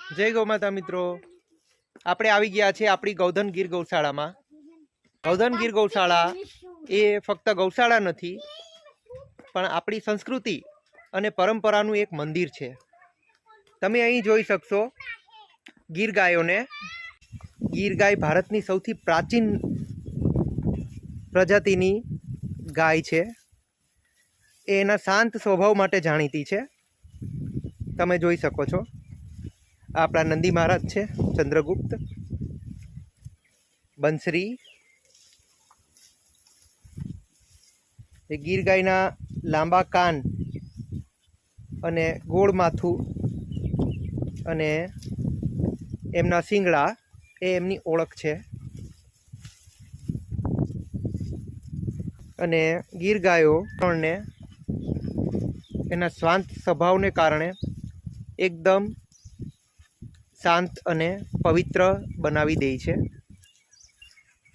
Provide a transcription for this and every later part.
जय गौ माता मित्रों, આપણે આવી ગયા છે આપણી ગૌધન ગીર ગૌશાળામાં। ગૌધન ગીર ગૌશાળા એ ફક્ત ગૌશાળા નથી પણ આપણી સંસ્કૃતિ અને પરંપરાનું એક મંદિર છે। તમે અહીં જોઈ શકશો ગીર ગાયોને। ગીર ગાય ભારતની સૌથી પ્રાચીન પ્રજાતિની ગાય છે। એ એના શાંત સ્વભાવ માટે જાણીતી છે। તમે જોઈ શકો છો આપણા નંદી મહારાજ છે, ચંદ્રગुप्त, બંસરી। એ ગીર ગાયના લાંબા કાન અને ગોળ માથું અને એમના શિંગડા એ એમની ઓળખ છે। અને ગીર ગાયો આપણને એના શાંત સ્વભાવને કારણે એકદમ શાંત અને પવિત્ર બનાવી દે છે।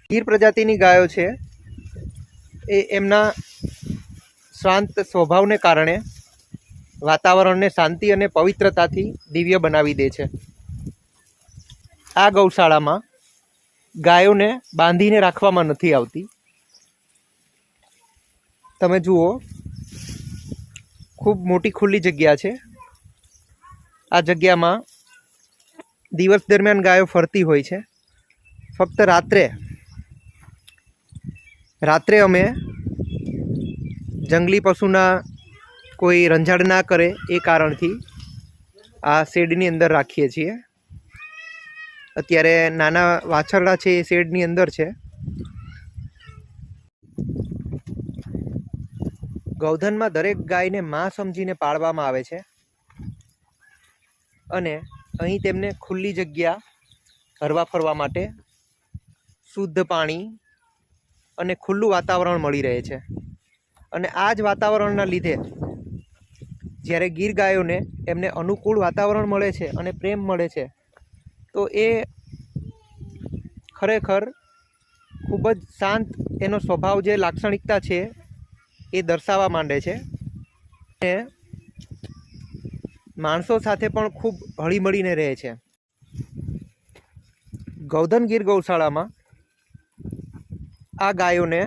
ગીર પ્રજાતિની ગાયો છે એ એમના શાંત સ્વભાવને કારણે વાતાવરણને શાંતિ અને પવિત્રતાથી દિવ્ય બનાવી દે છે। આ ગૌશાળામાં ગાયોને બાંધીને રાખવામાં નથી આવતી। તમે જુઓ, ખૂબ મોટી ખુલ્લી જગ્યા છે। આ જગ્યામાં દિવસ દરમિયાન ગાયો ફરતી હોય છે। ફક્ત રાત્રે અમે જંગલી પશુના કોઈ રંજાડ ના કરે એ કારણથી આ શેડની અંદર રાખીએ છીએ। અત્યારે નાના વાછરડા છે એ શેડની અંદર છે। ગૌધનમાં દરેક ગાયને માં સમજીને પાળવામાં આવે છે અને અહીં તેમને ખુલ્લી જગ્યા, હરવા ફરવા માટે શુદ્ધ પાણી અને ખુલ્લું વાતાવરણ મળી રહે છે। અને આ જ વાતાવરણના લીધે જ્યારે ગીર ગાયોને એમને અનુકૂળ વાતાવરણ મળે છે અને પ્રેમ મળે છે તો એ ખરેખર ખૂબ જ શાંત એનો સ્વભાવ, જે લાક્ષણિકતા છે એ દર્શાવવા માંડે છે અને માણસો સાથે પણ ખૂબ હળીમળીને રહે છે। ગૌધન ગીર ગૌશાળામાં આ ગાયોને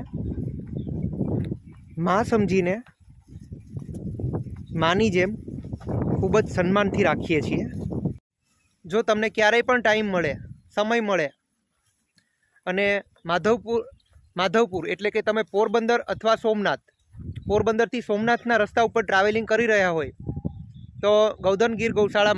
માં સમજીને માની જેમ ખૂબ જ સન્માનથી રાખીએ છીએ। જો તમને ક્યારેય પણ ટાઈમ મળે, સમય મળે અને માધવપુર એટલે કે તમે પોરબંદર અથવા સોમનાથ, પોરબંદરથી સોમનાથના રસ્તા ઉપર ટ્રાવેલિંગ કરી રહ્યા હોય તો ગૌધન ગીર ગૌશાળા